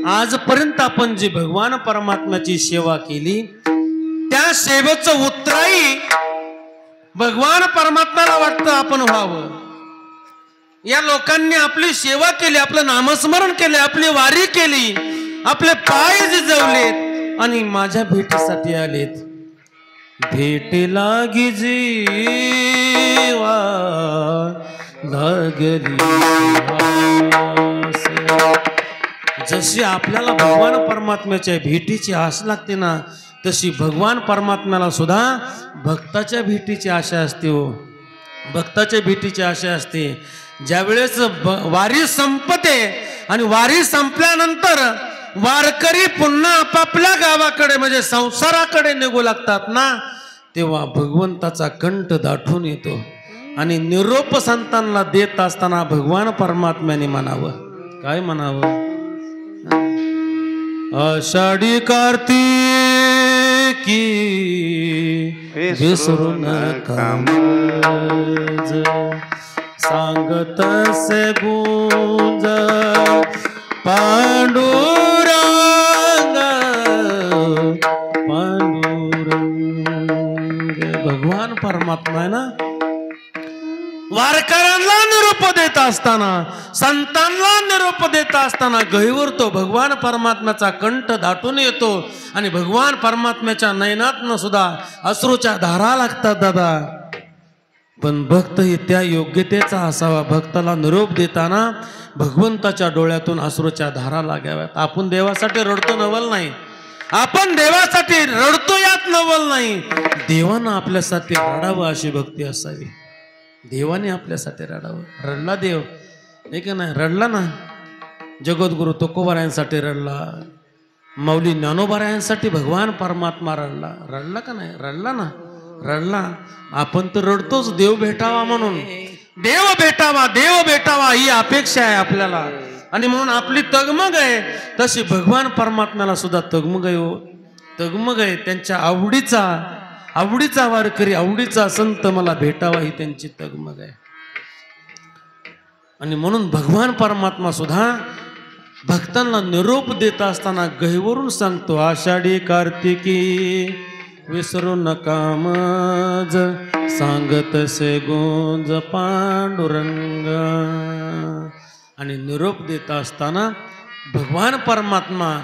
आजपर्यंत आपण जी भगवान परमात्म्याची सेवा केली त्या सेवेचं उत्तराई भगवान परमात्म्याला वाटतं आपण व्हावं. या लोकांनी आपली सेवा केली, आपलं नामस्मरण केले, आपली वारी केली, आपले पाय जिजवलेत आणि माझ्या भेटीसाठी आलेत. भेटी लागी जीवा लागली. जशी आपल्याला भगवान परमात्म्याच्या भेटीची आस लागते ना, तशी भगवान परमात्म्याला सुद्धा भक्ताच्या भेटीची आशा असते. हो, भक्ताच्या भेटीची आशा असते. ज्यावेळेस वारी संपते आणि वारी संपल्यानंतर वारकरी पुन्हा आपापल्या गावाकडे म्हणजे संसाराकडे निघू लागतात ना, तेव्हा भगवंताचा कंठ दाटून येतो आणि निरोप संतांना देत असताना भगवान परमात्म्याने म्हणावं, काय म्हणावं? आषाढी कार्तिकी विसरू नका मज, सांगत से गुंज पांडुरंग पांडुरंग. भगवान परमात्मा आहे ना, वारकऱ्यांना निरोप देत असताना, संतांना निरोप देत असताना गहिवरतो भगवान परमात्म्याचा कंठ दाटून येतो आणि भगवान परमात्म्याच्या नयनातनं सुद्धा अश्रूच्या धारा लागतात दादा. पण भक्त ही त्या योग्यतेचा असावा. भक्ताला निरोप देताना भगवंताच्या डोळ्यातून अश्रूच्या धारा लागाव्यात. आपण देवासाठी रडतो नवल नाही, आपण देवासाठी रडतो यात नवल नाही. देवानं आपल्यासाठी रडावं अशी भक्ती असावी. देवाने आपल्यासाठी रडावं. रडला देव नाही का नाही? रडला ना. जगद्गुरु तुकोबारायांसाठी रडला, माऊली ज्ञानोबारायांसाठी भगवान परमात्मा रडला. रडला का नाही? रडला ना, रडला. आपण तर रडतोच देव भेटावा म्हणून. देव भेटावा, देव भेटावा ही अपेक्षा आहे आपल्याला आणि म्हणून आपली तगमग आहे. तशी भगवान परमात्म्याला सुद्धा तगमग आहे. हो, तगमग आहे. त्यांच्या आवडीचा वारकरी, आवडीचा संत मला भेटावा ही त्यांची तगमग आहे. आणि म्हणून भगवान परमात्मा सुद्धा भक्तांना निरोप देत असताना गहिवरून सांगतो, आषाढी कार्तिकी विसरू नका मज, सांगत से गुंज पांडुरंग. आणि निरोप देत असताना भगवान परमात्मा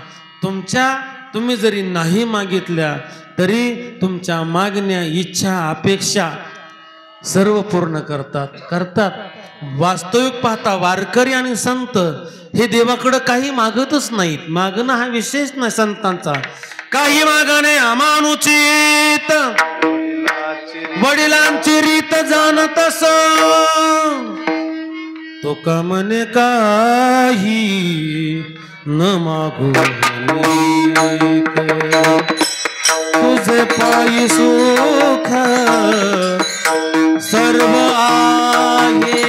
तुम्ही जरी नाही मागितल्या तरी तुमच्या मागण्या, इच्छा, अपेक्षा सर्व पूर्ण करतात. वास्तविक पाहता वारकरी आणि संत हे देवाकडे काही मागतच नाहीत. मागणं हा विशेष नाही संतांचा. काही मागणे अमानुचित, वडिलांची रीत जाणत तो का म्हणे काही न मागू, तुझे पायी सुख सर्व आहे,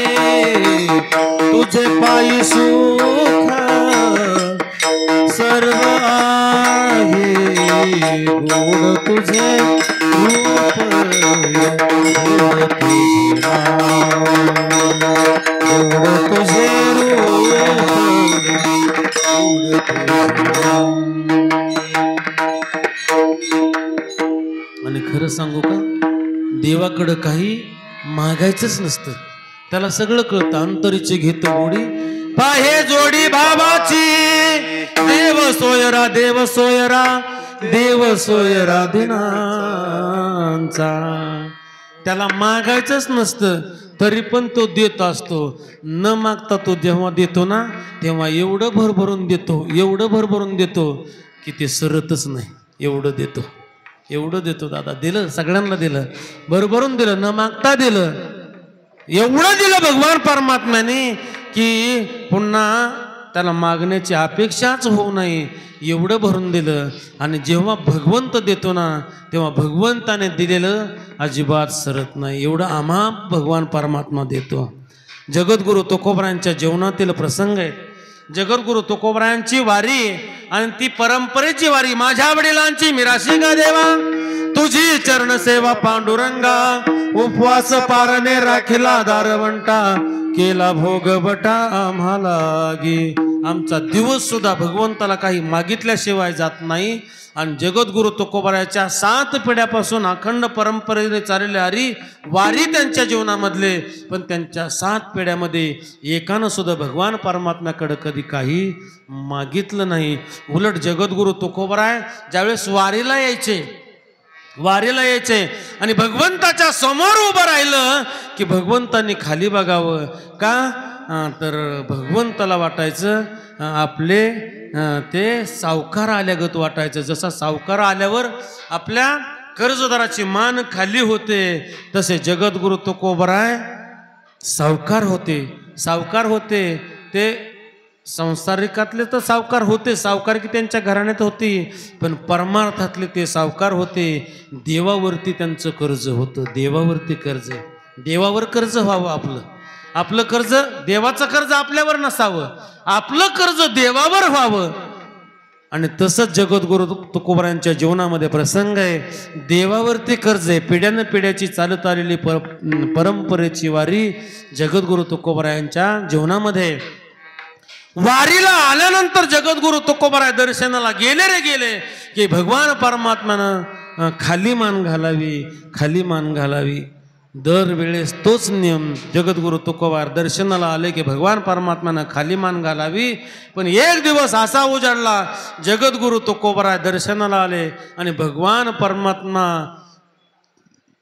तुझे पायी सुख सर्व आहे, गोड तुझे रूप, गोड तुझे नाम, गोड तुझे रूप, गोड तुझे नाम. आणि खरं सांगू का, देवाकडं काही मागायचंच नसतं. त्याला सगळं कळतं. अंतरीची घेतो गोडी पाहे जोडी भावाची, देव सोयरा, देव सोयरा, देव सोयरा दिनांचा. त्याला मागायचंच नसतं तरी पण तो देत असतो. न मागता तो जेव्हा देतो ना, तेव्हा एवढं भरभरून देतो, एवढं भरभरून देतो की ते सरतच नाही. एवढं देतो, एवढं देतो दादा. दिलं, सगळ्यांना दिलं, भरभरून दिलं, न मागता दिलं. एवढं दिलं भगवान परमात्म्याने की पुन्हा त्याला मागण्याची अपेक्षाच होऊ नये, एवढं भरून दिलं. आणि जेव्हा भगवंत देतो ना, तेव्हा भगवंताने दिलेलं अजिबात सरत नाही. एवढं आम्हा भगवान परमात्मा देतो. जगद्गुरु तुकोबारायांच्या जीवनातील प्रसंग आहेत. जगद्गुरु तुकोबारायांची वारी आणि ती परंपरेची वारी. माझ्या वडिलांची मिराशी गा देवा, तुझी चरण सेवा पांडुरंगा, उपवास पारणे राखिला दारवंटा, केला भोग बटा आम्हाला गे. आमचा दिवस सुद्धा भगवंताला काही मागितल्याशिवाय जात नाही. आणि जगद्गुरु तुकोबारायाच्या 7 पिढ्यापासून अखंड परंपरेने चाललेले हरी वारी त्यांच्या जीवनामधले, पण त्यांच्या 7 पिढ्यामध्ये एकानं सुद्धा भगवान परमात्म्याकडे कधी काही मागितलं नाही. उलट जगद्गुरु तुकोबाराय ज्यावेळेस वारीला यायचे आणि भगवंताच्या समोर उभं राहिलं की भगवंतांनी खाली बघावं का, तर भगवंताला वाटायचं आपले ते सावकार आल्यागत वाटायचं. जसा सावकार आल्यावर आपल्या कर्जदाराची मान खाली होते, तसे जगद्गुरु तुकोबाराय सावकार होते. ते संसारिकातले तर सावकार होते, सावकारकी त्यांच्या घराण्यात होती, पण परमार्थातले ते सावकार होते. देवावरती त्यांचं कर्ज होतं, देवावर कर्ज व्हावं. आपलं कर्ज, देवाचं कर्ज आपल्यावर नसावं, आपलं कर्ज देवावर व्हावं. आणि तसंच जगद्गुरु तुकोबारायांच्या जीवनामध्ये प्रसंग आहे. देवावरती कर्ज आहे. पिढ्यानं पिढ्याची चालत आलेली परंपरेची वारी जगद्गुरु तुकोबारायांच्या जीवनामध्ये. वारीला आल्यानंतर जगद्गुरु तुकोबाराय दर्शनाला गेले की भगवान परमात्म्यानं खाली मान घालावी. दरवेळेस तोच नियम. जगद्गुरु तुकोबार दर्शनाला आले की भगवान परमात्म्यानं खाली मान घालावी. पण एक दिवस असा उजाडला, जगद्गुरु तुकोबाराय दर्शनाला आले आणि भगवान परमात्मा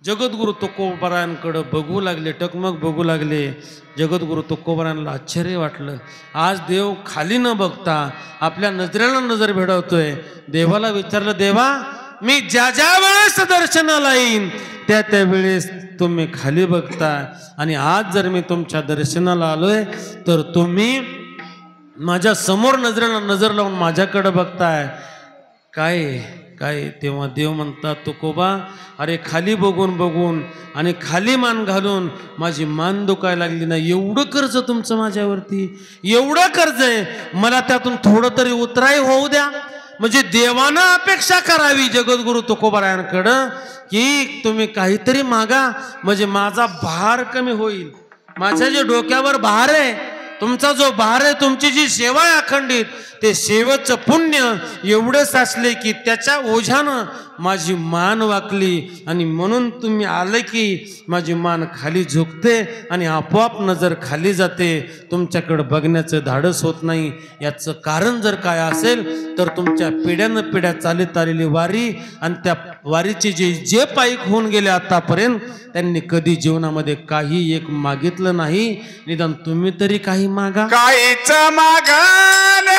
जगद्गुरु तुकोबारायांकडे बघू लागले, टकमक बघू लागले. जगद्गुरु तुकोबारायांना आश्चर्य वाटलं. आज देव खाली न बघता आपल्या नजरेला नजर भिडवतोय. देवाला विचारलं, देवा मी ज्या वेळेस दर्शनाला येईन त्या वेळेस तुम्ही खाली बघताय, आणि आज जर मी तुमच्या दर्शनाला आलोय तर तुम्ही माझ्या समोर नजरेला नजर लावून माझ्याकडे बघताय. काय तेव्हा देव म्हणतात, तुकोबा अरे खाली बघून आणि खाली मान घालून माझी मान दुखायला लागली ना. एवढं कर्ज तुमचं माझ्यावरती, एवढं कर्ज आहे, मला त्यातून थोडं तरी उतराई होऊ द्या. म्हणजे देवानं अपेक्षा करावी जगद्गुरु तुकोबारायांकडं की तुम्ही काहीतरी मागा, म्हणजे माझा भार कमी होईल. माझ्या जे डोक्यावर भार आहे, तुमचा जो भार आहे, तुमची जी सेवा आहे अखंडित, ते सेवेचं पुण्य एवढं साचले की त्याच्या ओझ्यानं माझी मान वाकली. आणि म्हणून तुम्ही आले की माझी मान खाली झुकते आणि आपोआप नजर खाली जाते. तुमच्याकडे बघण्याचं धाडस होत नाही. याचं कारण जर काय असेल तर तुमच्या पिढ्यानं पिढ्या चालत आलेली वारी, आणि त्या वारीचे जे पायीक होऊन गेले आतापर्यंत, त्यांनी कधी जीवनामध्ये काही एक मागितलं नाही. निदान तुम्ही तरी काही मागा. काहीच मागण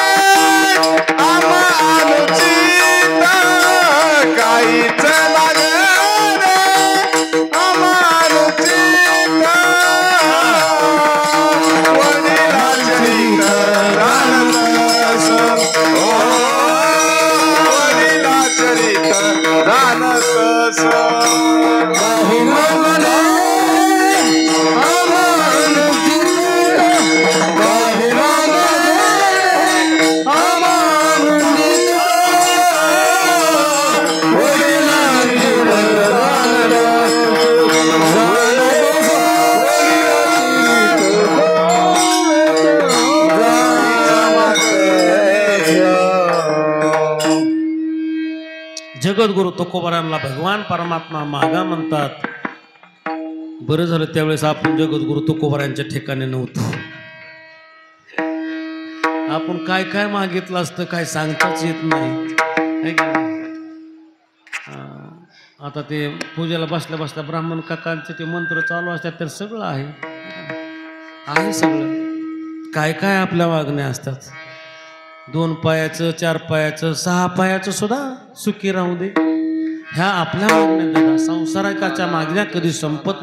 काहीच मागण अमानुचित वडिलाचरित रानकस जगद्गुरु तुकोबारायांना भगवान परमात्मा मागा म्हणतात. बरं झालं त्यावेळेस आपण जगद्गुरु तुकोबारायांच्या ठिकाणी नव्हतो. आपण काय मागितलं असतं काय सांगताच येत नाही. आता ते पूजेला बसल्या ब्राह्मण काकांचे ते मंत्र चालू असतात, तर सगळं आहे सगळं. काय आपल्या मागण्या असतात. 2 पायाचं, 4 पायाचं, 6 पायाचं सुद्धा सुखी राहू दे, ह्या आपल्या मागण्या. संसारिकाच्या मागण्या कधी संपत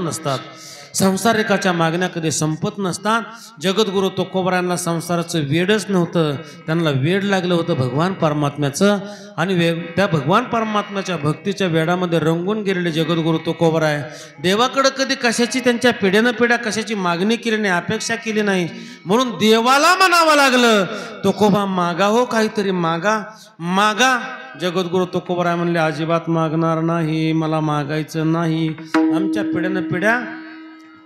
नसतात. जगद्गुरु तुकोबारायांना संसाराचं वेडच नव्हतं, त्यांना वेड लागलं होतं भगवान परमात्म्याचं. आणि त्या भगवान परमात्म्याच्या भक्तीच्या वेडामध्ये रंगून गेलेले जगद्गुरु तुकोबाराय देवाकडे कधी कशाची, त्यांच्या पिढ्यानं पिढ्या कशाची मागणी केली नाही, अपेक्षा केली नाही. म्हणून देवाला म्हणावं लागलं, तुकोबा मागा हो, काहीतरी मागा. जगद्गुरु तुकोबाराय म्हणले, अजिबात मागणार नाही, मला मागायचं नाही. आमच्या पिढ्यानं पिढ्या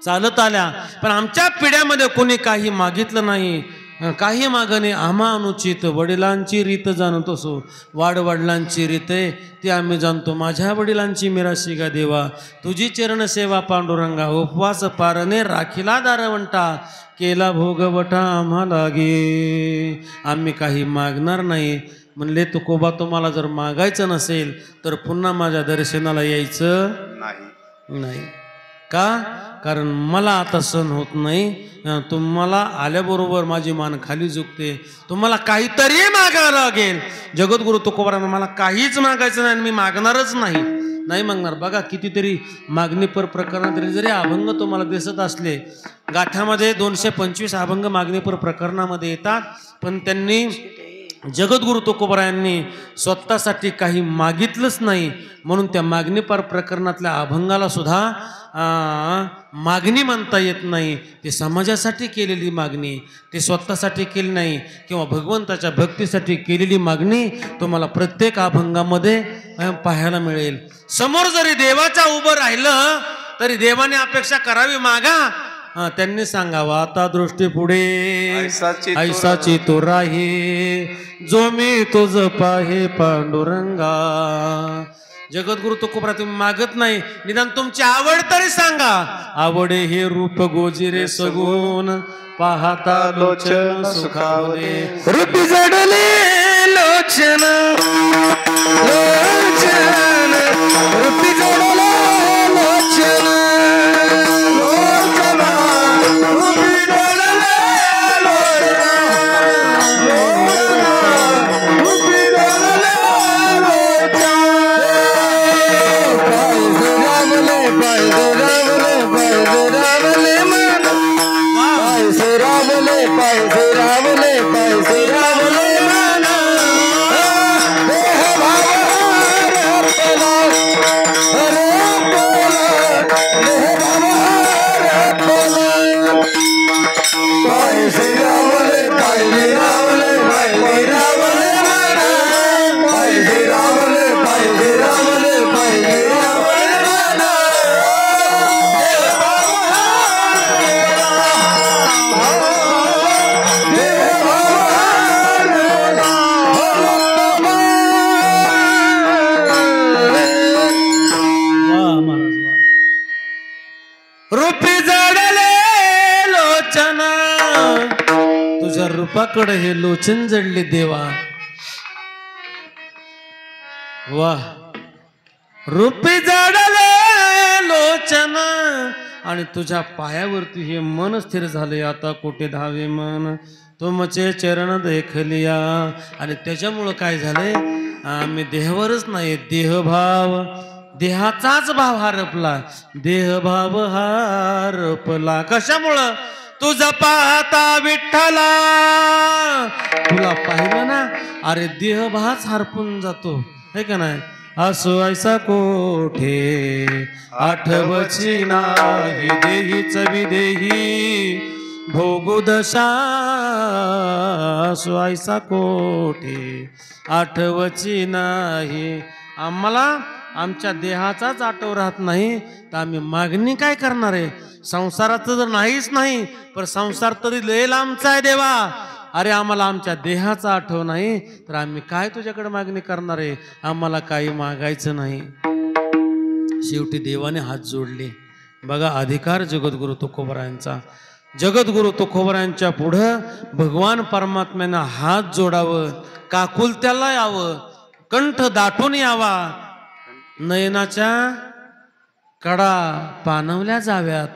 चालत आल्या, पण आमच्या पिढ्यामध्ये कोणी काही मागितलं नाही. काही मागणे आम्हा अनुचित, वडिलांची रीत जाणतो सो, वाडवडिलांची रीत आहे ती आम्ही जाणतो. माझ्या वडिलांची मिराशी गा देवा, तुझी चरण सेवा पांडुरंगा, उपवास पारणे राखीला दारवंटा, केला भोगवटा आम्हाला गे. आम्ही काही मागणार नाही. म्हणले तुकोबा, तुम्हाला जर मागायचं नसेल तर पुन्हा माझ्या दर्शनाला यायचं नाही. का? कारण मला आता सण होत नाही. तुम्हाला आल्याबरोबर माझी मान खाली झुकते. तुम्हाला काहीतरी मागावं लागेल. जगद्गुरु तुकोबारांना मला काहीच मागायचं नाही, मी मागणारच नाही मागणार. बघा कितीतरी मागणीपर प्रकरणात जरी अभंग तुम्हाला दिसत असले, गाथ्यामध्ये 225 अभंग मागणीपर प्रकरणामध्ये येतात, पण त्यांनी जगद्गुरु तुकोबारायांनी स्वतःसाठी काही मागितलंच नाही. म्हणून त्या मागणीपर प्रकरणातल्या अभंगाला सुद्धा मागणी म्हणता येत नाही. ते समाजासाठी केलेली मागणी, ते स्वतःसाठी केली नाही किंवा भगवंताच्या भक्तीसाठी केलेली मागणी तुम्हाला प्रत्येक अभंगामध्ये पाहायला मिळेल. समोर जरी देवाच्या उभं राहिलं तरी देवाने अपेक्षा करावी, मागा. त्यांनी सांगावा, आता दृष्टी पुढे ऐसाची तो राही, जो मी तुझ पाहे पांडुरंगा. जगद्गुरु तुकोबरा, तुम्ही मागत नाही, निदान तुमची आवड तरी सांगा. आवडे हे रूप गोजिरे सगुण, पाहता लोचन सुखावले. रूप जडले लोचन लोचन, रूप जडले लोचन लोचन, रूप जडले रूपाकडे हे लोचन जडले देवा. वाह, रूपी जडले लोचन, आणि तुझ्या पायावरती हे मन स्थिर झाले. आता कुठे धावे मन, तुमचे चरण देखलिया. आणि त्याच्यामुळं काय झालंय, आम्ही देहावरच नाही, देहभाव, देहाचाच भाव हरपला, देहभाव हरपला. कशामुळं? तुझा पाहता विठ्ठला, तुला पाहिलं ना, अरे देहभाच हरपून जातो, है का नाही. असो ऐसा कोठे आठवची नाही, देहीच विदेही भोगू दशा. असो ऐसा कोठे आठवची नाही. आम्हाला आमच्या देहाचाच आठव राहत नाही, तर आम्ही मागणी काय करणार आहे? संसाराचं जर नाहीच नाही, पण संसार तरी लय लांबचा आहे देवा. अरे आम्हाला आमच्या देहाचा आठव नाही, तर आम्ही काय तुझ्याकडे मागणी करणार आहे? आम्हाला काही मागायचं नाही. शेवटी देवाने हात जोडले. बघा अधिकार जगद्गुरु तुकोबरायांचा. जगद्गुरु तुकोबरायांच्या पुढं भगवान परमात्म्यानं हात जोडावं, काकुलत्याला यावं, कंठ दाटून यावा, नयनाच्या कडा पाणवल्या जाव्यात.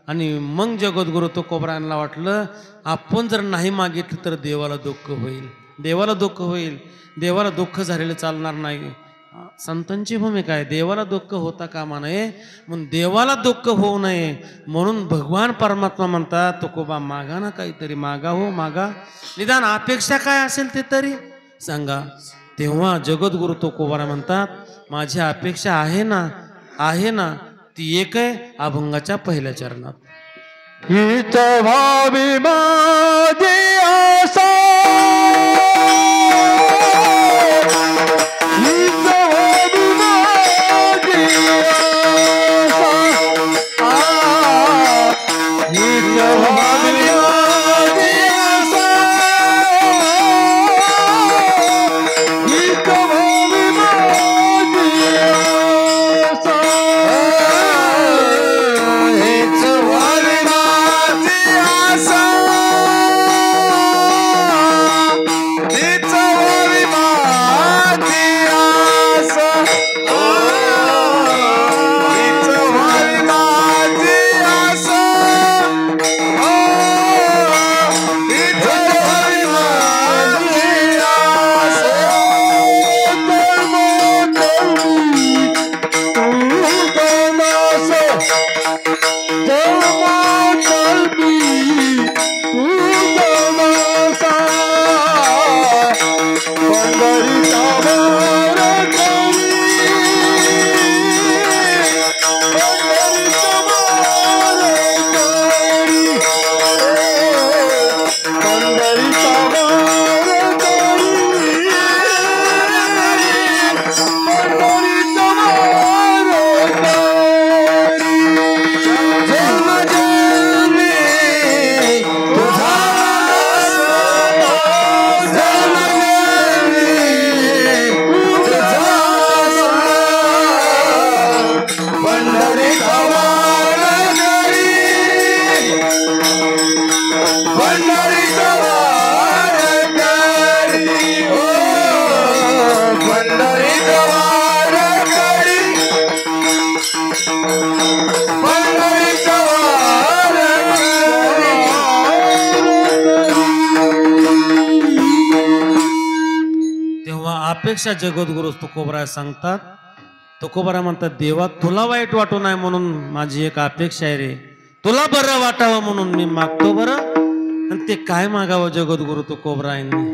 आणि मग जगद्गुरु तुकोबरायांना वाटलं, आपण जर नाही मागितलं तर देवाला दुःख होईल, देवाला दुःख होईल, देवाला दुःख झालेलं चालणार नाही. संतांची भूमिका आहे, देवाला दुःख होता कामा नये, म्हणून देवाला दुःख होऊ नये म्हणून भगवान परमात्मा म्हणतात, तुकोबा मागा ना काहीतरी, मागा हो मागा, निदान अपेक्षा काय असेल ते तरी सांगा. तेव्हा जगद्गुरु तुकोबरा म्हणतात, माझी अपेक्षा आहे ना, आहे ना, ती एक आहे अभंगाच्या पहिल्या चरणात. हित भावी माझी आशा, हित भावी माझी आशा, हित भावी माझी आशा, पंढरीचा वारकरी पंढरीचा वारकरी पंढरीचा अपेक्षा जगद्गुरु तुकोबराय सांगतात. तुकोबराय म्हणतात, देवा तुला वाईट वाटू नये म्हणून माझी एक अपेक्षा आहे रे, तुला बरं वाटावं म्हणून मी मागतो बरं. आणि ते काय मागावं जगद्गुरु तुकोबरायांनी?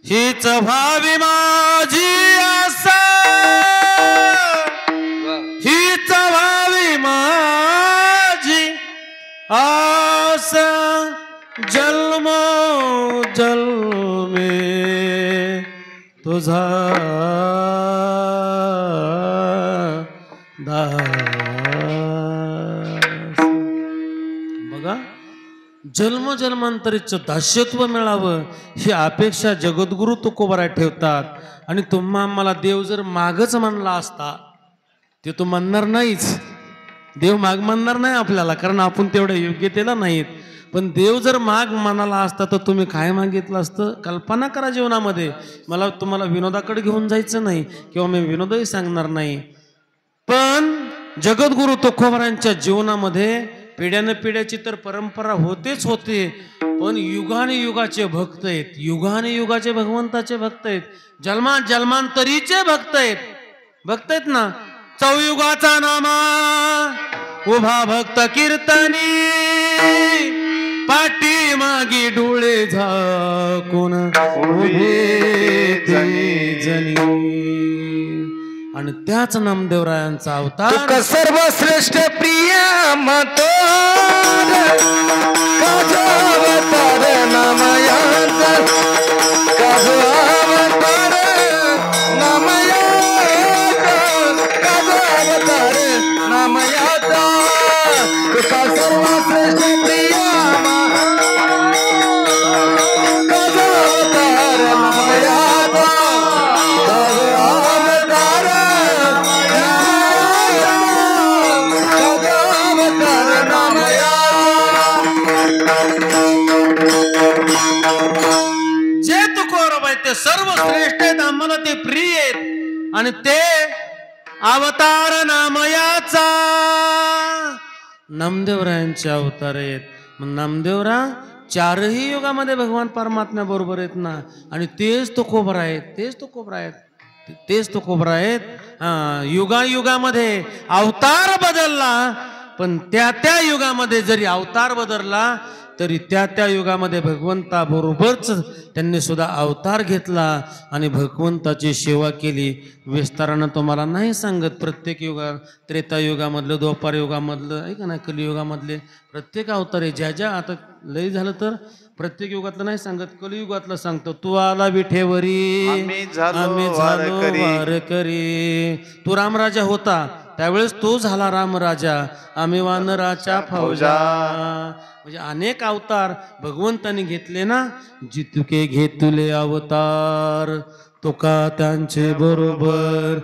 हीच भावी माझी आसा, हीच भावी माझी आसा, जन्म जन्मे तुझा दास. बघा, जन्म जन्मांतरीचं दास्यत्व मिळावं ही अपेक्षा जगद्गुरु तुकोबराय ठेवतात. आणि तुम्हा आम्हाला देव जर मागच म्हणला असता, ते तो म्हणणार नाहीच, देव माग म्हणणार नाही आपल्याला, कारण आपण तेवढ्या योग्यतेला नाहीत. पण देव जर माग म्हणाला असता तर तुम्ही काय मागितलं असतं? कल्पना करा जीवनामध्ये. मला तुम्हाला विनोदाकडे घेऊन जायचं नाही किंवा मी विनोदही सांगणार नाही, पण जगद्गुरु तुकोबरायांच्या जीवनामध्ये पिढ्यानं पिढ्याची तर परंपरा होतेच होते, पण युगाने युगाचे भक्त आहेत, युगाने युगाचे भगवंताचे भक्त आहेत, जन्मांतरीचे भक्त आहेत. भक्त आहेत ना, चौयुगाचा नामा उभा भक्त कीर्तनी, पाठी मागी डोळे झाकून उभे जनी. आणि त्याच नामदेवरायांचा अवतार सर्वश्रेष्ठ प्रिय मत अवतार नामयात, अवतार नामयात, अवतार नामयात, सर्वश्रेष्ठ प्रिय सर्व श्रेष्ठ आहेत, आम्हाला ते प्रिय आहेत. आणि ते अवतार नामयाचा नामदेवरायांचे अवतार आहेत. मग नामदेवरा चारही युगामध्ये भगवान परमात्म्या बरोबर आहेत ना. आणि तेच तुकोबराय आहेत, तेच तुकोबराय आहेत, तेच तुकोबराय आहेत. युगायुगामध्ये अवतार बदलला, पण त्या युगामध्ये जरी अवतार बदलला तरी त्या युगामध्ये भगवंता बरोबरच त्यांनी सुद्धा अवतार घेतला आणि भगवंताची सेवा केली. विस्तारानं तुम्हाला नाही सांगत, प्रत्येक युगात, त्रेतायुगामधलं, द्वापार युगामधलं, ऐका ना, कलियुगामधले प्रत्येक अवतार आहे. ज्या आता लय झालं तर प्रत्येक युगातलं नाही सांगत, कलियुगातलं सांगतो. तू आला विठेवरी आम्ही झालो वारकरी. तू रामराजा होता त्यावेळेस तो झाला रामराजा, आम्ही वानराच्या फौजा. म्हणजे अनेक अवतार भगवंताने घेतले ना. जितके घेतले अवतार तुका त्यांचे बरोबर.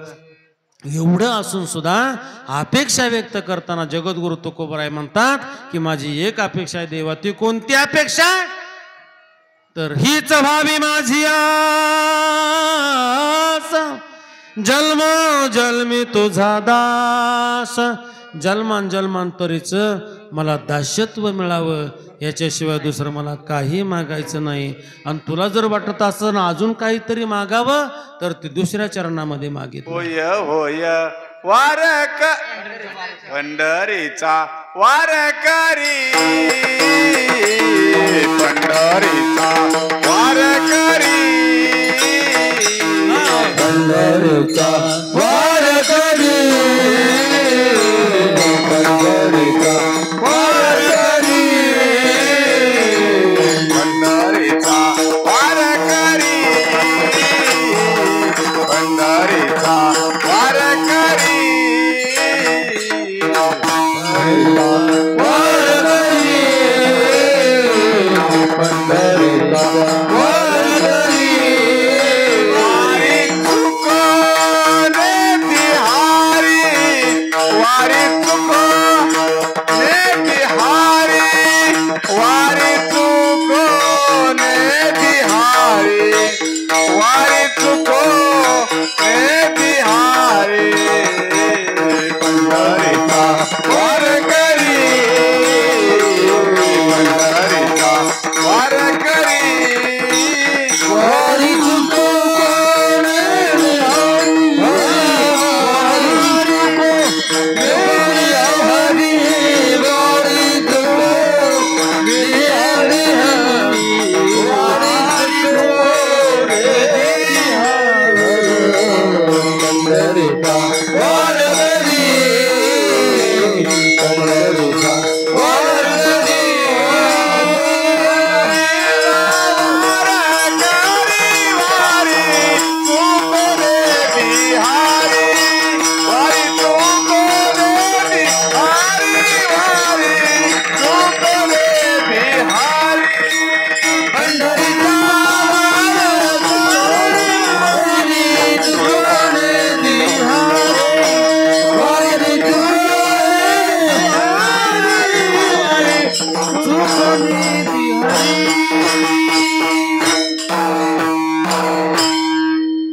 एवढं असून सुद्धा अपेक्षा व्यक्त करताना जगद्गुरु तुकोबराय म्हणतात की माझी एक अपेक्षा आहे देवा. ती कोणती अपेक्षा? तर हीच व्हावी माझी आस, जन्म जन्मी तुझा दास. जन्मांतरीच मला दास्यत्व मिळावं, याच्याशिवाय दुसरं मला काही मागायचं नाही. आणि तुला जर वाटत असं अजून काहीतरी मागावं तर ते दुसऱ्या चरणामध्ये मागितलं. होय होय वारक पंढरीचा वारकरी, पंढरीचा वारकरी. पंढरीचा वारकरी पंढरीचा वारकरी पंढरीचा वारकरी पंढरीचा वारकरी पंढरीचा वारकरी वारी चुकोने बिहारी वारी चुकोने बिहारी वारी चुकोने बिहारी वारी चुकोने बिहारी पंढरीचा वारकरी पंढरीचा वारकरी वारी चुको कोणे हरी वारी चुको बिहारी वारी चुको पंढरीचा वारकरी पंढरीचा वारकरी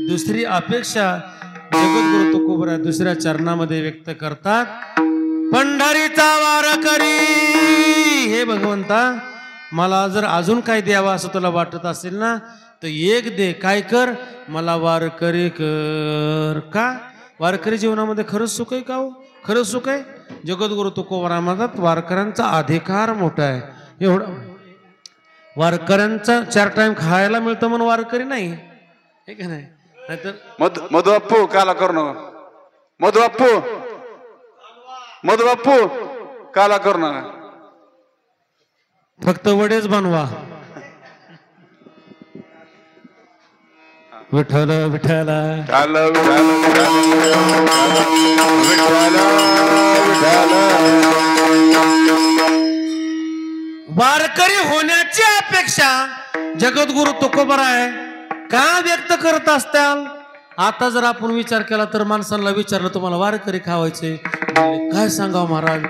दुसरी अपेक्षा जगद्गुरु तुकोबरा दुसऱ्या चरणामध्ये व्यक्त करतात. पंढरीचा वारकरी, हे भगवंता मला जर अजून काय द्यावा असं तुला वाटत असेल ना तर एक दे. काय कर, मला वारकरी कर. का वारकरी जीवनामध्ये खरंच सुख आहे का हो? खरंच सुख आहे. जगद्गुरु तुकोबरा म्हणतात वारकऱ्यांचा अधिकार मोठा आहे. एवढा वारकऱ्यांचा 4 टाइम खायला मिळतं म्हणून वारकरी नाही, हे का नाही? नाहीतर मधु अप्पू काला करू नका. मधु अप्पू मधु अप्पू काला करू नका. फक्त वडेच बनवा. विठ्ठल विठ्ठल विठ्ठल विठ्ठल विठ्ठल. वारकरी होण्याची अपेक्षा जगद्गुरु तुकोबरा आहे का व्यक्त करत असताल? आता जर आपण विचार केला तर माणसांना विचारलं तुम्हाला वारकरी खावायचे, काय सांगावं महाराज,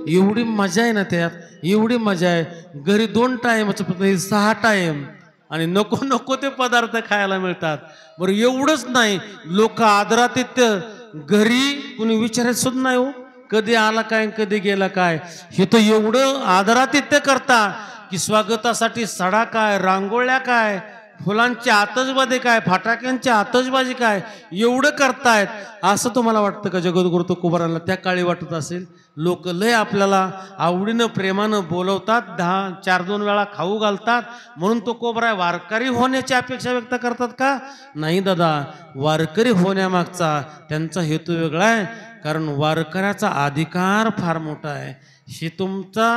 एवढी मजा आहे ना त्यात, एवढी मजा आहे. घरी 2 टाइम 6 टाइम आणि नको नको ते पदार्थ खायला मिळतात. बरं एवढंच नाही, लोक आदरातिथ्य घरी कुणी विचारत सुद्धा नाही हो, कधी आला काय कधी गेला काय. हे तर एवढं आदरातिथ्य करता की स्वागतासाठी सडा काय, रांगोळ्या काय, फुलांची आतषबाजी काय, फटाक्यांची आतषबाजी काय, एवढं करतायत. असं तुम्हाला वाटतं का जगद्गुरु तुकोबरांना त्या काळी वाटत असेल? लोक लय आपल्याला आवडीनं प्रेमानं बोलवतात, 4-2 वेळा खाऊ घालतात म्हणून तुकोबरा वारकरी होण्याची अपेक्षा व्यक्त करतात का? नाही दादा, वारकरी होण्यामागचा त्यांचा हेतू वेगळा आहे. कारण वारकऱ्याचा अधिकार फार मोठा आहे. हे तुमचा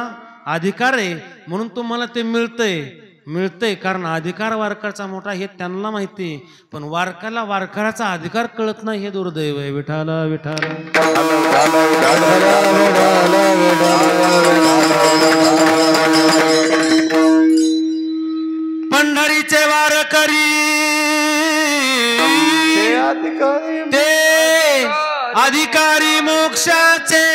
अधिकार आहे म्हणून तुम्हाला ते मिळतंय कारण अधिकार वारकऱ्याचा मोठा हे त्यांना माहिती. पण वारकऱ्याचा अधिकार कळत नाही, हे दुर्दैव आहे. विठ्ठल विठ्ठल. पंढरीचे वारकरी ते अधिकारी मोक्षाचे.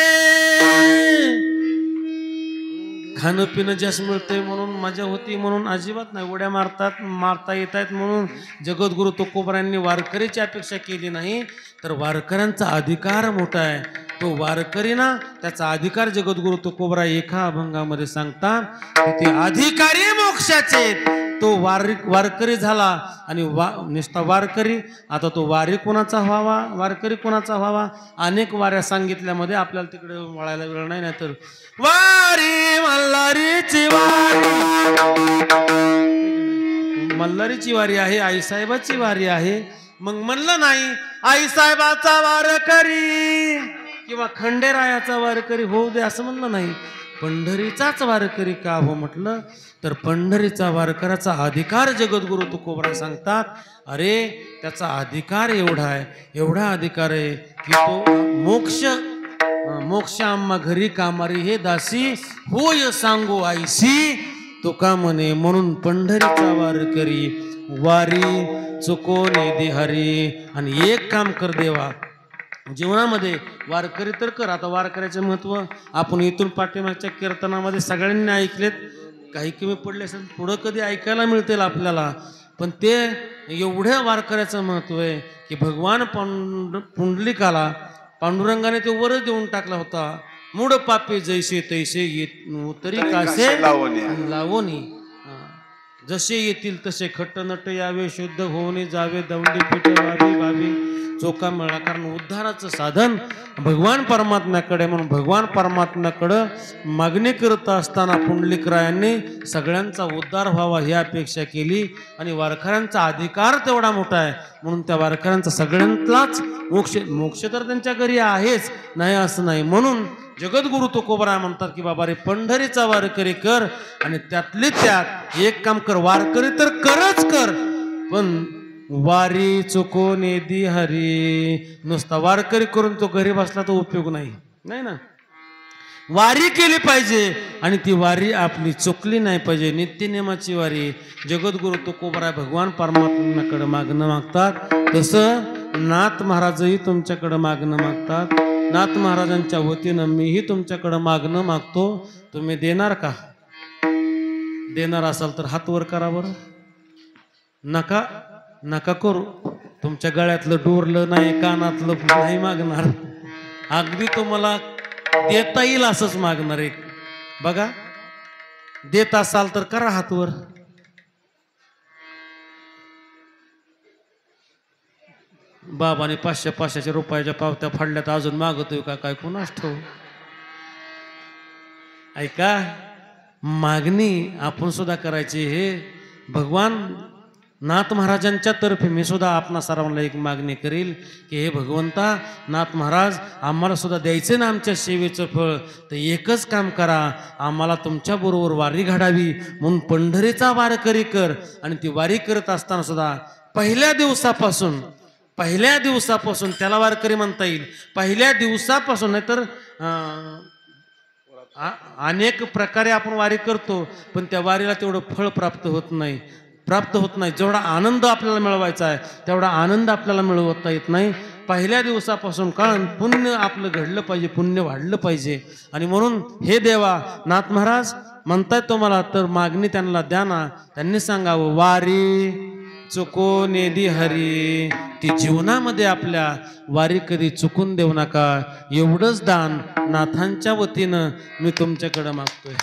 खाणं पिणं जास्त मिळतंय म्हणून मजा होती म्हणून अजिबात नाही. उड्या मारता येत आहेत म्हणून जगद्गुरु तुकोबरांनी वारकरीची अपेक्षा केली नाही, तर वारकऱ्यांचा अधिकार मोठा आहे. तो वारकरी ना, त्याचा अधिकार जगद्गुरु तुकोबरा एका अभंगामध्ये सांगतात. ते अधिकारी मोक्षाचे. तो वारकरी झाला आणि निष्ठा वारकरी. आता तो वारी कोणाचा व्हावा, वारकरी कोणाचा व्हावा, अनेक वाऱ्या सांगितल्यामध्ये आपल्याला तिकडे वळायला वेळ नाही. तर वारी मल्हारीची वारी, मल्हारीची वारी आहे, आईसाहेबाची वारी आहे. मग म्हणलं नाही आई साहेबाचा वारकरी किंवा खंडेरायाचा वारकरी होऊ दे असं म्हणलं नाही, पंढरीचाच वारकरी का हो म्हटलं तर पंढरीचा वारकऱ्याचा अधिकार जगद्गुरु तुकोबराय सांगतात. अरे त्याचा अधिकार एवढा आहे, एवढा अधिकार आहे की तो मोक्ष आम्हा घरी कामारी हे दासी होय सांगू आईसी तुका म्हणे. म्हणून पंढरीचा वारकरी वारी चुकोने दे हरी. आणि एक काम कर देवा जीवनामध्ये वारकरी तर कर. आता वारकऱ्याचे महत्व आपण इथून पाठीमागच्या कीर्तनामध्ये सगळ्यांनी ऐकलेत, काही कमी पडले असेल पुढं कधी ऐकायला मिळतील आपल्याला, पण ते एवढ्या वारकऱ्याचं महत्व आहे की भगवान पुंडलिकाला पांडुरंगाने ते वरच देऊन टाकला होता. मूड पापे जैसे तैसे तरी कासे लावोनी. जसे येतील तसे खट्ट नट यावे, शुद्ध होणे जावे, दवंडी पिठ व्हावी भावी चोका मिळा. कारण उद्धाराचं साधन भगवान परमात्म्याकडे, म्हणून भगवान परमात्म्याकडं मागणी करत असताना पुंडलिकरायांनी सगळ्यांचा उद्धार व्हावा ही अपेक्षा केली. आणि वारकऱ्यांचा अधिकार तेवढा मोठा आहे म्हणून त्या वारकऱ्यांचा सगळ्यांनाच मोक्ष तर त्यांच्या घरी आहेच, नाही असं नाही. म्हणून जगद्गुरु तुकोबराय म्हणतात की बाबा रे पंढरीचा वारकरी कर. आणि त्यातले त्यात एक काम कर, वारकरी तर करच कर, पण वारी चुकोने दी हरी. नुसता वारकरी करून तो घरी बसला तर उपयोग नाही, नाही ना. वारी केली पाहिजे आणि ती वारी आपली चुकली नाही पाहिजे. नित्यनेमाची वारी जगद्गुरु तुकोबराय भगवान परमात्म्याकडे मागणं मागतात. तसं नाथ महाराजही तुमच्याकडे मागणं मागतात. नाथ महाराजांच्या वतीनं मीही तुमच्याकडे मागणं मागतो. तुम्ही देणार का? देणार असाल तर हात वर करा बरं. नका नका करू. तुमच्या गळ्यातलं डोरलं नाही, कानातलं नाही मागणार. अगदी तुम्हाला देता येईल असंच मागणार एक. बघा देत असाल तर करा हात वर. बाबाने 500-500 रुपयाच्या पावत्या फाडल्यात, अजून मागतोय का काय कोणास ठाऊक. ऐका, मागणी आपण सुद्धा करायची. हे भगवान नाथ महाराजांच्या तर्फे मी सुद्धा आपणा सर्वांना एक मागणी करील की हे भगवंता नाथ महाराज आम्हाला सुद्धा द्यायचे ना आमच्या सेवेचं फळ, तर एकच काम करा, आम्हाला तुमच्याबरोबर वारी घडावी म्हणून पंढरीचा वारकरी कर. आणि ती वारी करत असताना सुद्धा पहिल्या दिवसापासून त्याला वारकरी म्हणता येईल. पहिल्या दिवसापासून, नाहीतर अनेक प्रकारे आपण वारी करतो पण त्या वारीला तेवढं फळ प्राप्त होत नाही. जेवढा आनंद आपल्याला मिळवायचा आहे तेवढा आनंद आपल्याला मिळवता येत नाही. पहिल्या दिवसापासून कारण पुण्य आपलं घडलं पाहिजे, पुण्य वाढलं पाहिजे. आणि म्हणून हे देवा नाथ महाराज म्हणतायत तुम्हाला तर मागणी त्यांना द्या ना. त्यांनी सांगावं वारी चुकोने दी हरी. ती जीवनामध्ये आपल्या वारी कधी चुकून देऊ नका. एवढंच दान नाथांच्या वतीनं मी तुमच्याकडे मागतोय.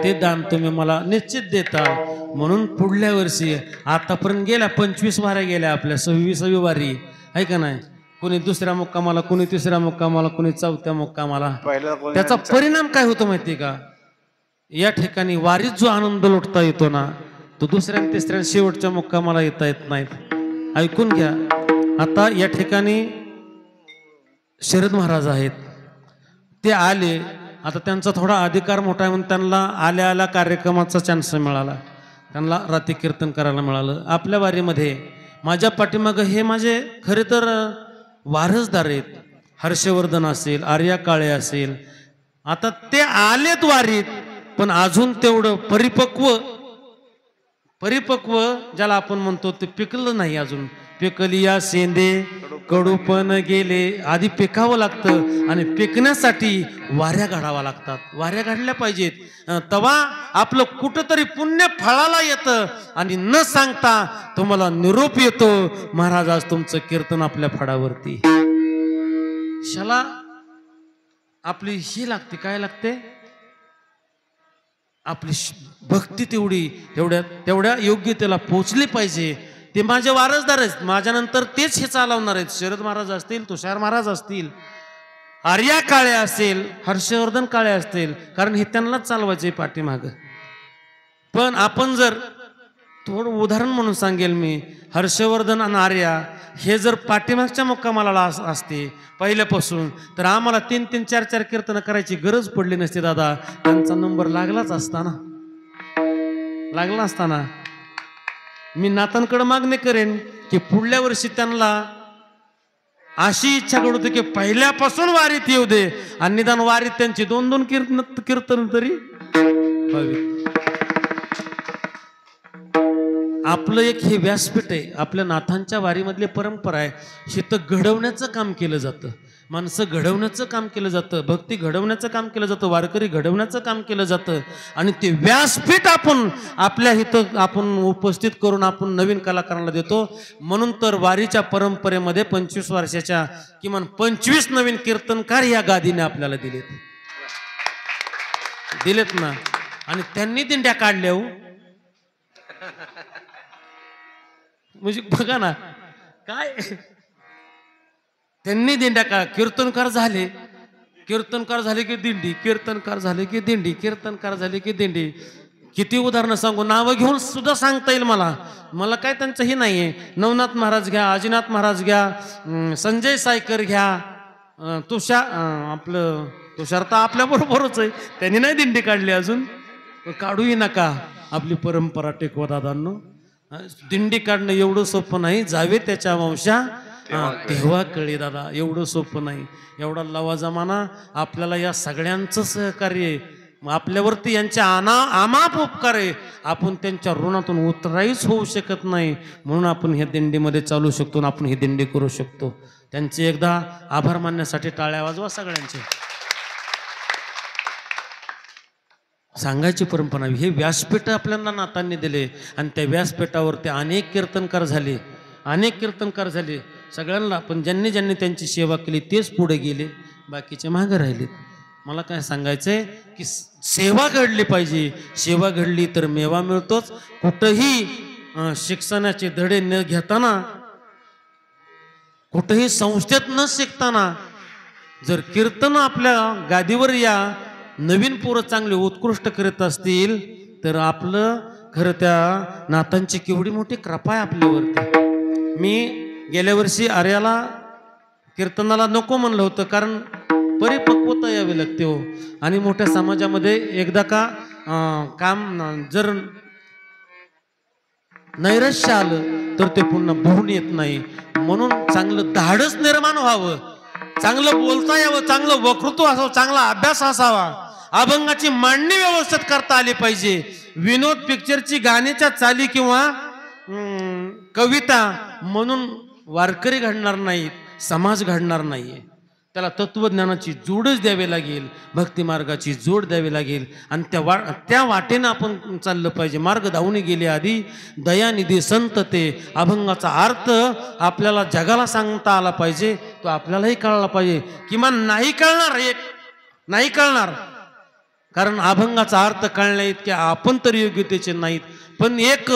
ते दान तुम्ही मला निश्चित देता. म्हणून पुढल्या वर्षी आतापर्यंत गेल्या 25 वाऱ्या गेल्या आपल्या, 26वी वारी आहे का नाही. कोणी दुसऱ्या मुक्कामाला, कोणी तिसऱ्या मुक्कामाला, कोणी चौथ्या मुक्कामाला. त्याचा परिणाम काय होतो माहिती का? या ठिकाणी वारीत जो आनंद लुटता येतो ना तो दुसऱ्या तिसऱ्या शेवटच्या मुक्कामाला येता येत नाहीत. ऐकून घ्या. आता या ठिकाणी शरद महाराज आहेत, ते आले. आता त्यांचा थोडा अधिकार मोठा आहे म्हणून त्यांना आल्या आल्या कार्यक्रमाचा चान्स मिळाला, त्यांना रात्री कीर्तन करायला मिळालं. आपल्या वारीमध्ये माझ्या पाठीमागं हे माझे खरे तर वारसदार आहेत. हर्षवर्धन असेल, आर्या काळे असेल. आता ते आलेत वारीत पण अजून तेवढं परिपक्व ज्याला आपण म्हणतो ते पिकलं नाही अजून. पिकलिया सेंदे कडू पण गेले. आधी पिकावं लागतं आणि पिकण्यासाठी वाऱ्या काढावा लागतात. वाऱ्या काढल्या पाहिजेत, तेव्हा आपलं कुठंतरी पुण्य फळाला येतं. आणि न सांगता तुम्हाला निरोप येतो, महाराज आज तुमचं कीर्तन आपल्या फळावरती. शाला आपली ही लागते, काय लागते? आपली भक्ती तेवढ्या योग्यतेला पोचली पाहिजे. ते माझे वारसदार आहेत, माझ्यानंतर तेच हे चालवणार आहेत. शरद महाराज असतील, तुषार महाराज असतील, आर्या काळे असेल, हर्षवर्धन काळे असतील, कारण हे त्यांनाच चालवायचे पाठीमाग. पण आपण जर थोडं उदाहरण म्हणून सांगेल मी. हर्षवर्धन आणि आर्या हे जर पाठीमागच्या मुक्कामाला असते पहिल्यापासून, तर आम्हाला 3-3, 4-4 कीर्तन करायची गरज पडली नसती दादा. त्यांचा नंबर लागलाच असताना, लागला असताना. मी नातांकडे मागणी करेन की पुढल्या वर्षी त्यांना अशी इच्छा होती की पहिल्यापासून वारीत येऊ दे, आणि निदान वारीत त्यांची 2-2 कीर्तन तरी व्हावी. आपलं एक हे व्यासपीठ आहे. आपल्या नाथांच्या वारीमधली परंपरा आहे. शेतं घडवण्याचं काम केलं जातं, माणसं घडवण्याचं काम केलं जातं, भक्ती घडवण्याचं काम केलं जातं, वारकरी घडवण्याचं काम केलं जातं. आणि ते व्यासपीठ आपण आपल्या इथं आपण उपस्थित करून आपण नवीन कलाकारांना देतो. म्हणून तर वारीच्या परंपरेमध्ये 25 वर्षाच्या किमान 25 नवीन कीर्तनकार या गादीने आपल्याला दिलेत ना. आणि त्यांनी दिंड्या काढल्या हो. म्हणजे बघा ना काय त्यांनी दिंड्या का. कीर्तनकार झाले की दिंडी, कीर्तनकार झाले की दिंडी, कीर्तनकार झाले की दिंडी. किती उदाहरणं सांगू, नावं घेऊन सुद्धा सांगता येईल मला काय त्यांचं हे नाहीये. नवनाथ महाराज घ्या, आजीनाथ महाराज घ्या, संजय सायकर घ्या, तुषार तर आपल्या बरोबरच आहे, त्यांनी नाही दिंडी काढली अजून. काढूही नका, आपली परंपरा टेकवा दादांनो. दिंडी काढणं एवढं सोपं नाही. जावे त्याच्या वंशा तेव्हा कळे दादा, एवढं सोपं नाही. एवढा लवा जमाना. आपल्याला या सगळ्यांचं सहकार्य आहे, आपल्यावरती यांच्या अमाप उपकार आहे. आपण त्यांच्या ऋणातून उतराईच होऊ शकत नाही, म्हणून आपण ह्या दिंडीमध्ये चालू शकतो, आपण ही दिंडी करू शकतो. त्यांचे एकदा आभार मानण्यासाठी टाळ्या वाजवा सगळ्यांचे. सांगायची परंपरा. हे व्यासपीठ आपल्याला नातांनी दिले, आणि त्या व्यासपीठावरती अनेक कीर्तनकार झाले. सगळ्यांना. पण ज्यांनी त्यांची सेवा केली तेच पुढे गेले, बाकीचे मागे राहिलेत. मला काय सांगायचंय की सेवा घडली पाहिजे. सेवा घडली तर मेवा मिळतोच. कुठंही शिक्षणाचे धडे न घेताना, कुठेही संस्थेत न शिकताना जर कीर्तन आपल्या गादीवर या नवीन पोरं चांगले उत्कृष्ट करत असतील, तर आपलं खरं त्या नाथांची केवढी मोठी कृपा आहे आपल्यावरती. मी गेल्या वर्षी आर्याला कीर्तनाला नको म्हणलं होतं, कारण परिपक्वता यावी लागते हो. आणि मोठ्या समाजामध्ये एकदा का काम जर नैराश्य आलं तर ते पुन्हा भरून येत नाही. म्हणून चांगलं धाडस निर्माण व्हावं, चांगलं बोलता यावं, चांगलं वक्तृत्व असावं, चांगला अभ्यास असावा, अभंगाची मांडणी व्यवस्थित करता आली पाहिजे. विनोद पिक्चरची गाण्याच्या चाली किंवा कविता म्हणून वारकरी घडणार नाहीत, समाज घडणार नाहीये. त्याला तत्वज्ञानाची जोडच द्यावी लागेल, भक्ती मार्गाची जोड द्यावी लागेल, आणि त्या वाटेनं आपण चाललं पाहिजे. मार्ग धावून गेले आधी दयानिधी संत ते. अभंगाचा अर्थ आपल्याला जगाला सांगता आला पाहिजे, तो आपल्यालाही कळला पाहिजे. किमान नाही कळणार, कारण अभंगाचा अर्थ कळण्या इतके आपण तरी योग्यतेचे नाहीत. पण एक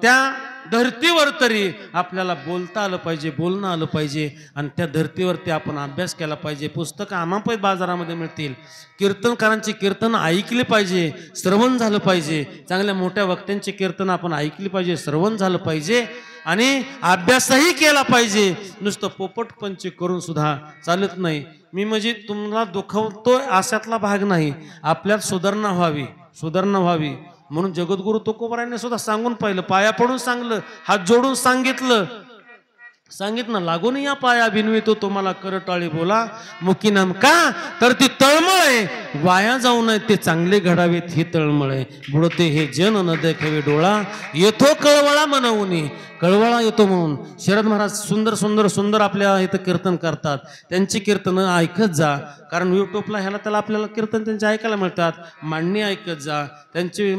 त्या धर्तीवर तरी आपल्याला बोलता आलं पाहिजे, बोलणं आलं पाहिजे, आणि त्या धर्तीवरती आपण अभ्यास केला पाहिजे. पुस्तकं आमापै बाजारामध्ये मिळतील. कीर्तनकारांची कीर्तन ऐकली पाहिजे, श्रवण झालं पाहिजे. चांगल्या मोठ्या वक्त्यांची कीर्तन आपण ऐकली पाहिजे, श्रवण झालं पाहिजे, आणि अभ्यासही केला पाहिजे. नुसतं पोपटपंची करून सुद्धा चालत नाही. मी म्हणजे तुम्हाला दुखवतोय अशातला भाग नाही. आपल्यात सुधारणा व्हावी म्हणून जगद्गुरु तुकोबारायांनी सुद्धा सांगून पाहिलं, पाया पडून सांगलं, हात जोडून सांगितलं, लागून या पाया बिनवितो तुम्हाला करटाळी बोला मुकीनाम. का तर ती तळमळ आहे, वाया जाऊ नये ते चांगले घडावेत ही तळमळ आहे. बुडते हे जन न देखावे डोळा, येतो कळवळा म्हणून. कळवळा येतो म्हणून शरद महाराज सुंदर आपल्या इथं कीर्तन करतात. त्यांची कीर्तनं ऐकत जा, कारण युट्यूबला त्याला आपल्याला कीर्तन त्यांचे ऐकायला मिळतात. मांडणी ऐकत जा, त्यांचे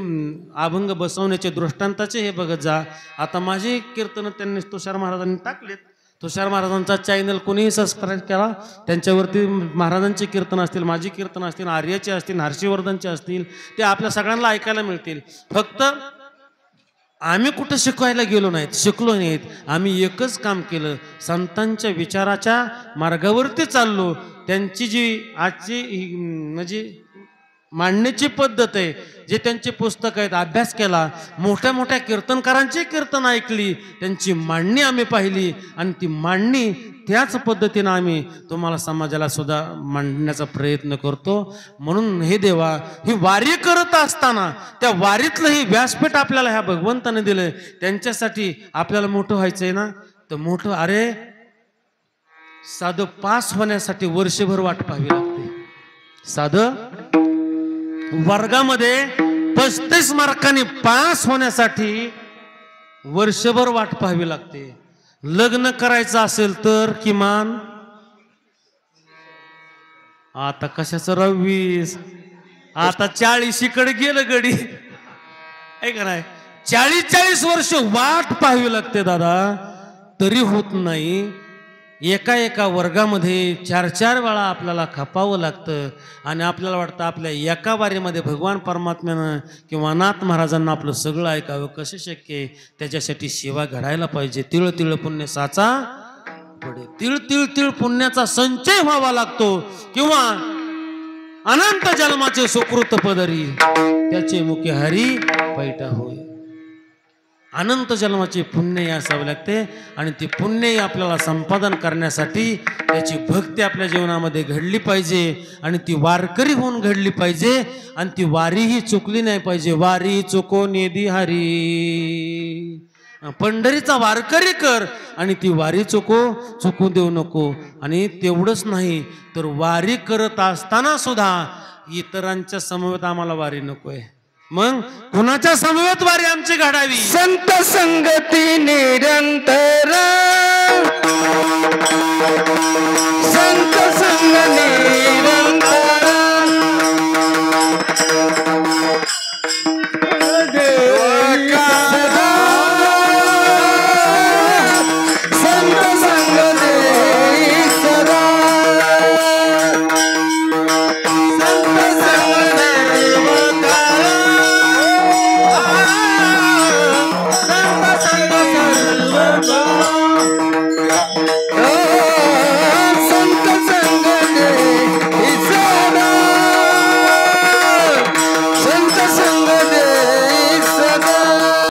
अभंग बसवण्याचे दृष्टांताचे हे बघत जा. आता माझी कीर्तनं त्यांनी तुषार महाराजांनी टाकलेत. तुषार महाराजांचा चॅनल कोणीही सबस्क्राईब केला, त्यांच्यावरती महाराजांची कीर्तन असतील, माझी कीर्तन असतील, आर्याचे असतील, हर्षवर्धनचे असतील, ते आपल्या सगळ्यांना ऐकायला मिळतील. फक्त आम्ही कुठं शिकलो नाहीत. आम्ही एकच काम केलं, संतांच्या विचाराच्या मार्गावरती चाललो. त्यांची जी आजची म्हणजे मांडण्याची पद्धत आहे, जे त्यांचे पुस्तक आहेत अभ्यास केला, मोठ्या मोठ्या कीर्तनकारांची कीर्तन ऐकली, त्यांची मांडणी आम्ही पाहिली आणि ती मांडणी त्याच पद्धतीनं आम्ही तुम्हाला समाजाला सुद्धा मांडण्याचा प्रयत्न करतो. म्हणून हे देवा, ही वारी करत असताना त्या वारीतलं ही व्यासपीठ आपल्याला ह्या भगवंताने दिलंय, त्यांच्यासाठी आपल्याला मोठं व्हायचंय ना, तर मोठं, अरे साधं पास होण्यासाठी वर्षभर वाट पाहावी लागते. साधं वर्गामध्ये 35 मार्कांनी पास होण्यासाठी वर्षभर वाट पाहावी लागते. लग्न करायचं असेल तर किमान, आता कशाचं 20, आता 40 कडे गेलं गडी, आहे का नाही? 40 वर्ष वाट पाहावी लागते दादा, तरी होत नाही. एका एका वर्गामध्ये 4 वेळा आपल्याला खपावं लागतं आणि आपल्याला वाटतं आपल्या एका वारीमध्ये भगवान परमात्म्यानं किंवा नाथ महाराजांना आपलं सगळं ऐकावं. कसं शक्य आहे? त्याच्यासाठी सेवा घडायला पाहिजे. तिळ तिळ पुण्य साचा पडे, तिळ तिळ तिळ पुण्याचा संचय व्हावा लागतो किंवा अनंत जन्माचे सुकृत पदरी त्याचे मुखे हरी पैठा होय. अनंत जन्माचे पुण्य असावे लागते आणि ती पुण्य आपल्याला संपादन करण्यासाठी त्याची भक्ती आपल्या जीवनामध्ये घडली पाहिजे आणि ती वारकरी होऊन घडली पाहिजे आणि ती वारीही चुकली नाही पाहिजे. वारी चुको नेदी हरी, पंढरीचा वारकरी कर आणि ती वारी चुकू देऊ नको. आणि तेवढंच नाही तर वारी करत असताना सुद्धा इतरांच्या समवेत आम्हाला वारी नकोय. मग कुणाच्या समवेत वारी आमची घडावी? संत संगती निरंतर, संत